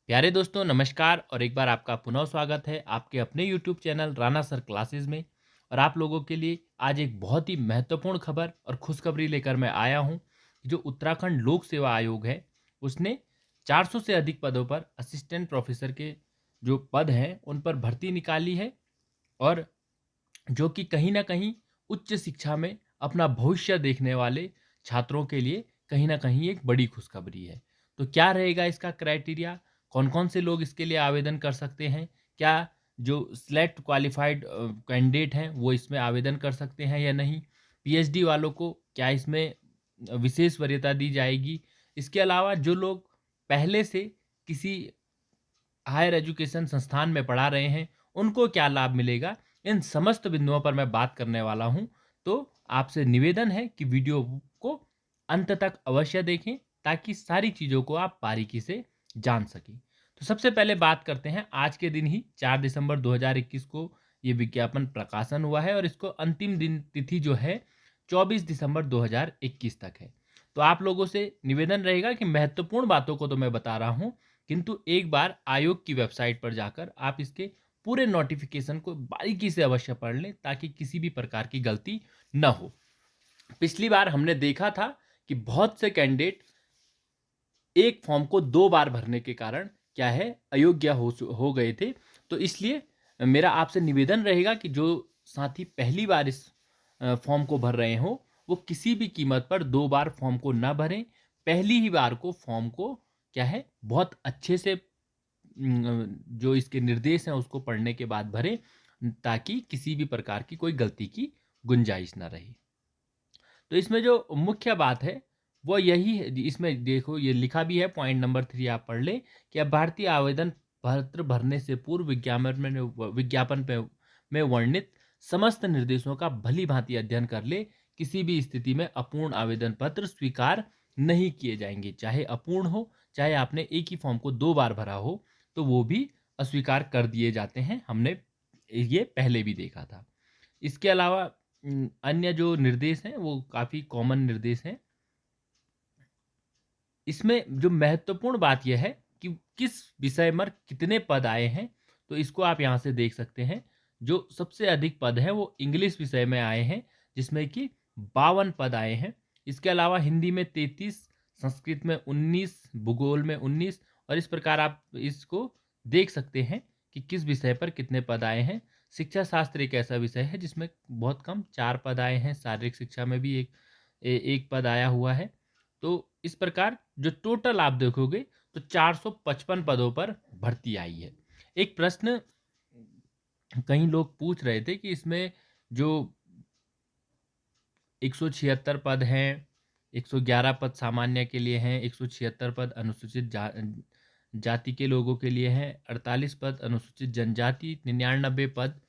प्यारे दोस्तों नमस्कार और एक बार आपका पुनः स्वागत है आपके अपने YouTube channel Rana sir classes में। और आप लोगों के लिए आज एक बहुत ही महत्वपूर्ण खबर और खुशखबरी लेकर मैं आया हूं। जो उत्तराखंड लोक सेवा आयोग है उसने 400 से अधिक पदों पर असिस्टेंट प्रोफेसर के जो पद हैं उन पर भर्ती निकाली है। और जो कि कहीं ना कहीं उच्च शिक्षा में अपना भविष्य देखने वाले छात्रों के लिए कहीं ना कहीं एक बड़ी खुशखबरी है। तो क्या रहेगा इसका क्राइटेरिया, कौन कौन से लोग इसके लिए आवेदन कर सकते हैं, क्या जो सिलेक्ट क्वालिफाइड कैंडिडेट हैं वो इसमें आवेदन कर सकते हैं या नहीं, पीएचडी वालों को क्या इसमें विशेष वरीयता दी जाएगी, इसके अलावा जो लोग पहले से किसी हायर एजुकेशन संस्थान में पढ़ा रहे हैं उनको क्या लाभ मिलेगा, इन समस्त बिंदुओं पर मैं बात करने वाला हूं। तो आपसे निवेदन है कि वीडियो को अंत तक अवश्य देखें ताकि सारी चीज़ों को आप बारीकी से जान सकें। तो सबसे पहले बात करते हैं, आज के दिन ही 4 दिसंबर 2021 को ये विज्ञापन प्रकाशन हुआ है और इसको अंतिम दिन तिथि जो है 24 दिसंबर 2021 तक है। तो आप लोगों से निवेदन रहेगा कि महत्वपूर्ण बातों को तो मैं बता रहा हूं, किंतु एक बार आयोग की वेबसाइट पर जाकर आप इसके पूरे नोटिफिकेशन को बारीकी से अवश्य पढ़ लें ताकि किसी भी प्रकार की गलती न हो। पिछली बार हमने देखा था कि बहुत से कैंडिडेट एक फॉर्म को 2 बार भरने के कारण क्या है अयोग्य हो गए थे। तो इसलिए मेरा आपसे निवेदन रहेगा कि जो साथी पहली बार इस फॉर्म को भर रहे हो वो किसी भी कीमत पर 2 बार फॉर्म को ना भरें। पहली ही बार को फॉर्म को क्या है बहुत अच्छे से जो इसके निर्देश हैं उसको पढ़ने के बाद भरें ताकि किसी भी प्रकार की कोई गलती की गुंजाइश ना रहे। तो इसमें जो मुख्य बात है वो यही है, इसमें देखो ये लिखा भी है, पॉइंट नंबर 3 आप पढ़ लें कि अभ्यर्थी आवेदन पत्र भरने से पूर्व विज्ञापन में वर्णित समस्त निर्देशों का भली भांति अध्ययन कर ले। किसी भी स्थिति में अपूर्ण आवेदन पत्र स्वीकार नहीं किए जाएंगे, चाहे अपूर्ण हो चाहे आपने एक ही फॉर्म को 2 बार भरा हो तो वो भी अस्वीकार कर दिए जाते हैं। हमने ये पहले भी देखा था। इसके अलावा अन्य जो निर्देश हैं वो काफ़ी कॉमन निर्देश हैं। इसमें जो महत्वपूर्ण बात यह है कि किस विषय में कितने पद आए हैं, तो इसको आप यहाँ से देख सकते हैं। जो सबसे अधिक पद हैं वो इंग्लिश विषय में आए हैं जिसमें कि 52 पद आए हैं। इसके अलावा हिंदी में 33, संस्कृत में 19, भूगोल में 19, और इस प्रकार आप इसको देख सकते हैं कि किस विषय पर कितने पद आए हैं। शिक्षा शास्त्र एक ऐसा विषय है जिसमें बहुत कम 4 पद आए हैं। शारीरिक शिक्षा में भी एक पद आया हुआ है। तो इस प्रकार जो टोटल आप देखोगे तो 455 पदों पर भर्ती आई है। एक प्रश्न कई लोग पूछ रहे थे कि इसमें जो 176 पद हैं, 111 पद सामान्य के लिए हैं, 176 पद अनुसूचित जाति के लोगों के लिए हैं, 48 पद अनुसूचित जनजाति, 99 पद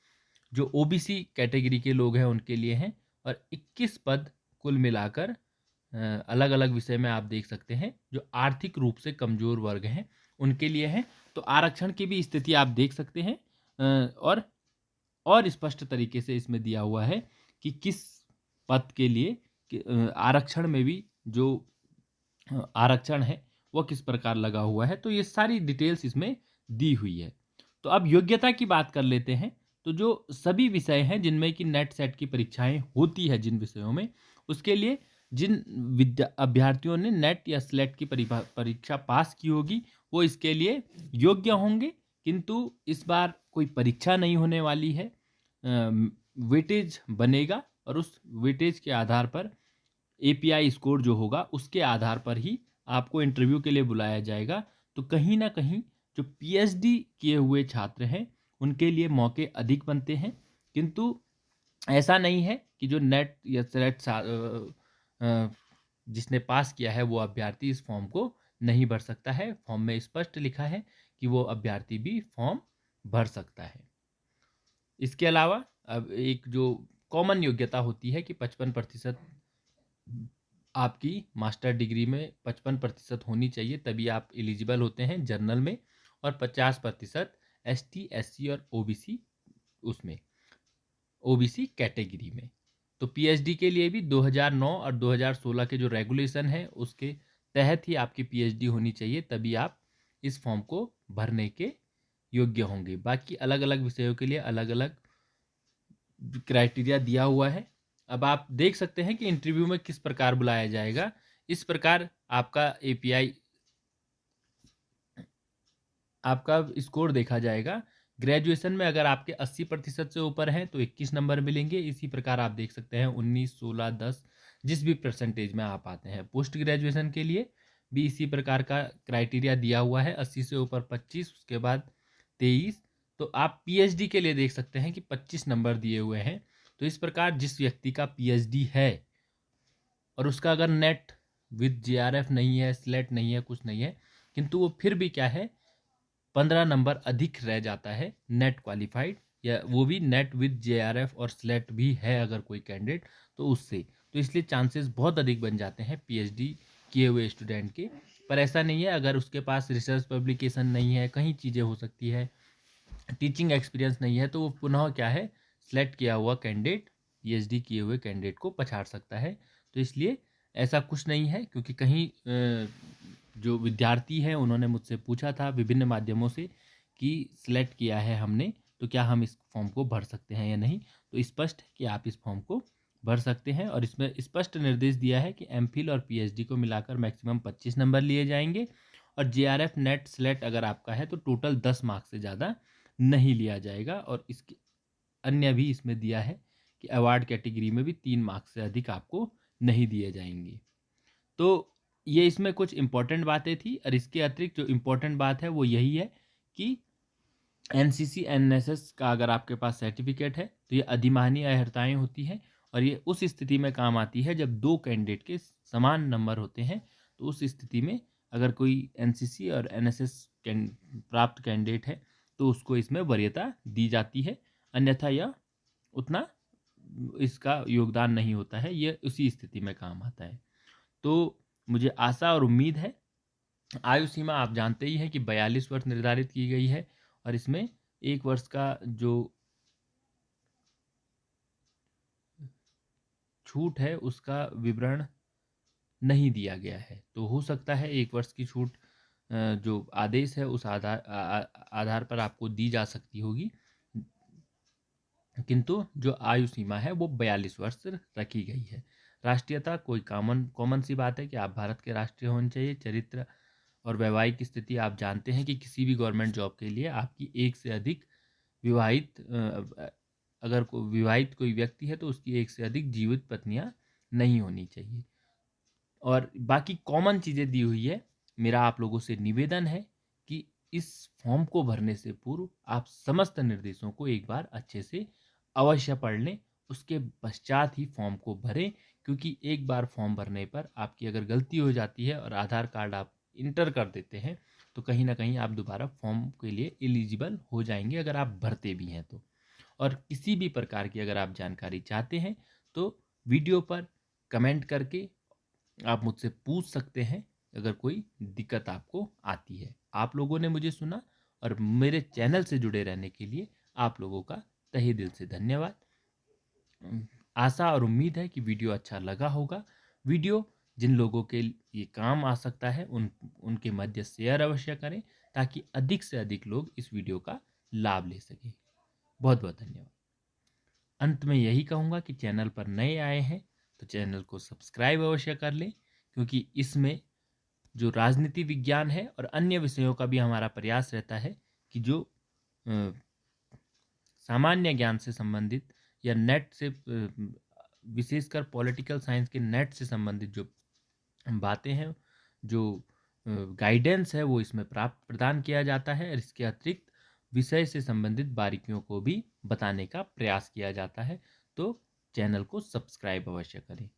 जो ओबीसी कैटेगरी के लोग हैं उनके लिए हैं, और 21 पद कुल मिलाकर अलग अलग विषय में आप देख सकते हैं जो आर्थिक रूप से कमजोर वर्ग हैं उनके लिए हैं। तो आरक्षण की भी स्थिति आप देख सकते हैं। और स्पष्ट तरीके से इसमें दिया हुआ है कि किस पद के लिए आरक्षण में भी जो आरक्षण है वो किस प्रकार लगा हुआ है। तो ये सारी डिटेल्स इसमें दी हुई है। तो अब योग्यता की बात कर लेते हैं। तो जो सभी विषय हैं जिनमें कि नेट सेट की परीक्षाएं होती है जिन विषयों में, उसके लिए जिन अभ्यर्थियों ने नेट या स्लेट की परीक्षा पास की होगी वो इसके लिए योग्य होंगे। किंतु इस बार कोई परीक्षा नहीं होने वाली है, वेटेज बनेगा और उस वेटेज के आधार पर एपीआई स्कोर जो होगा उसके आधार पर ही आपको इंटरव्यू के लिए बुलाया जाएगा। तो कहीं ना कहीं जो पीएचडी किए हुए छात्र हैं उनके लिए मौके अधिक बनते हैं। किंतु ऐसा नहीं है कि जो नेट या सेलेक्ट जिसने पास किया है वो अभ्यर्थी इस फॉर्म को नहीं भर सकता है। फॉर्म में स्पष्ट लिखा है कि वो अभ्यर्थी भी फॉर्म भर सकता है। इसके अलावा अब एक जो कॉमन योग्यता होती है कि 55% आपकी मास्टर डिग्री में 55% होनी चाहिए तभी आप एलिजिबल होते हैं जनरल में, और 50% एसटी एससी और ओबीसी उसमें ओबीसी कैटेगरी में। तो पीएचडी के लिए भी 2009 और 2016 के जो रेगुलेशन है उसके तहत ही आपकी पीएचडी होनी चाहिए तभी आप इस फॉर्म को भरने के योग्य होंगे। बाकी अलग अलग विषयों के लिए अलग अलग क्राइटेरिया दिया हुआ है। अब आप देख सकते हैं कि इंटरव्यू में किस प्रकार बुलाया जाएगा। इस प्रकार आपका एपीआई, आपका स्कोर देखा जाएगा। ग्रेजुएशन में अगर आपके 80% से ऊपर हैं तो 21 नंबर मिलेंगे। इसी प्रकार आप देख सकते हैं 19, 16, 10 जिस भी परसेंटेज में आप आते हैं। पोस्ट ग्रेजुएशन के लिए भी इसी प्रकार का क्राइटेरिया दिया हुआ है, 80 से ऊपर 25, उसके बाद 23। तो आप पीएचडी के लिए देख सकते हैं कि 25 नंबर दिए हुए हैं। तो इस प्रकार जिस व्यक्ति का पीएचडी है और उसका अगर नेट विद जेआरएफ नहीं है, स्लेट नहीं है, कुछ नहीं है, किंतु वो फिर भी क्या है 15 नंबर अधिक रह जाता है नेट क्वालिफाइड, या वो भी नेट विद जेआरएफ और स्लेट भी है अगर कोई कैंडिडेट, तो उससे तो इसलिए चांसेस बहुत अधिक बन जाते हैं पीएचडी किए हुए स्टूडेंट के। पर ऐसा नहीं है, अगर उसके पास रिसर्च पब्लिकेशन नहीं है, कहीं चीज़ें हो सकती है, टीचिंग एक्सपीरियंस नहीं है, तो वो पुनः क्या है सेलेक्ट किया हुआ कैंडिडेट, पीएचडी किए हुए कैंडिडेट को पछाड़ सकता है। तो इसलिए ऐसा कुछ नहीं है, क्योंकि कहीं जो विद्यार्थी हैं उन्होंने मुझसे पूछा था विभिन्न माध्यमों से कि सिलेक्ट किया है हमने, तो क्या हम इस फॉर्म को भर सकते हैं या नहीं। तो स्पष्ट है कि आप इस फॉर्म को भर सकते हैं, और इसमें स्पष्ट निर्देश दिया है कि एमफिल और पीएचडी को मिलाकर मैक्सिमम 25 नंबर लिए जाएंगे, और जेआरएफ नेट स्लेट अगर आपका है तो टोटल 10 मार्क्स से ज़्यादा नहीं लिया जाएगा। और इसके अन्य भी इसमें दिया है कि अवार्ड कैटेगरी में भी 3 मार्क्स से अधिक आपको नहीं दिए जाएंगे। तो ये इसमें कुछ इंपॉर्टेंट बातें थी, और इसके अतिरिक्त जो इम्पोर्टेंट बात है वो यही है कि एनसीसी एनएसएस का अगर आपके पास सर्टिफिकेट है तो ये अधिमानी अहर्ताएँ होती हैं, और ये उस स्थिति में काम आती है जब 2 कैंडिडेट के समान नंबर होते हैं। तो उस स्थिति में अगर कोई एनसीसी और एनएसएस प्राप्त कैंडिडेट है तो उसको इसमें वरीयता दी जाती है, अन्यथा यह उतना इसका योगदान नहीं होता है, ये उसी स्थिति में काम आता है। तो मुझे आशा और उम्मीद है, आयु सीमा आप जानते ही हैं कि 42 वर्ष निर्धारित की गई है, और इसमें 1 वर्ष का जो छूट है उसका विवरण नहीं दिया गया है। तो हो सकता है 1 वर्ष की छूट जो आदेश है उस आधार पर आपको दी जा सकती होगी, किंतु जो आयु सीमा है वो 42 वर्ष रखी गई है। राष्ट्रीयता कोई कॉमन सी बात है कि आप भारत के राष्ट्रीय होने चाहिए। चरित्र और वैवाहिक स्थिति आप जानते हैं कि किसी भी गवर्नमेंट जॉब के लिए आपकी एक से अधिक विवाहित अगर विवाहित कोई व्यक्ति है तो उसकी एक से अधिक जीवित पत्नियां नहीं होनी चाहिए। और बाकी कॉमन चीज़ें दी हुई है। मेरा आप लोगों से निवेदन है कि इस फॉर्म को भरने से पूर्व आप समस्त निर्देशों को एक बार अच्छे से अवश्य पढ़ लें, उसके पश्चात ही फॉर्म को भरें, क्योंकि एक बार फॉर्म भरने पर आपकी अगर गलती हो जाती है और आधार कार्ड आप इंटर कर देते हैं तो कहीं ना कहीं आप दोबारा फॉर्म के लिए एलिजिबल हो जाएंगे अगर आप भरते भी हैं तो। और किसी भी प्रकार की अगर आप जानकारी चाहते हैं तो वीडियो पर कमेंट करके आप मुझसे पूछ सकते हैं अगर कोई दिक्कत आपको आती है। आप लोगों ने मुझे सुना, और मेरे चैनल से जुड़े रहने के लिए आप लोगों का तहे दिल से धन्यवाद। आशा और उम्मीद है कि वीडियो अच्छा लगा होगा। वीडियो जिन लोगों के ये काम आ सकता है उनके मध्य शेयर अवश्य करें, ताकि अधिक से अधिक लोग इस वीडियो का लाभ ले सकें। बहुत बहुत धन्यवाद। अंत में यही कहूँगा कि चैनल पर नए आए हैं तो चैनल को सब्सक्राइब अवश्य कर लें, क्योंकि इसमें जो राजनीति विज्ञान है और अन्य विषयों का भी हमारा प्रयास रहता है कि जो सामान्य ज्ञान से संबंधित या नेट से विशेषकर पॉलिटिकल साइंस के नेट से संबंधित जो बातें हैं, जो गाइडेंस है, वो इसमें प्राप्त प्रदान किया जाता है, और इसके अतिरिक्त विषय से संबंधित बारीकियों को भी बताने का प्रयास किया जाता है। तो चैनल को सब्सक्राइब अवश्य करें।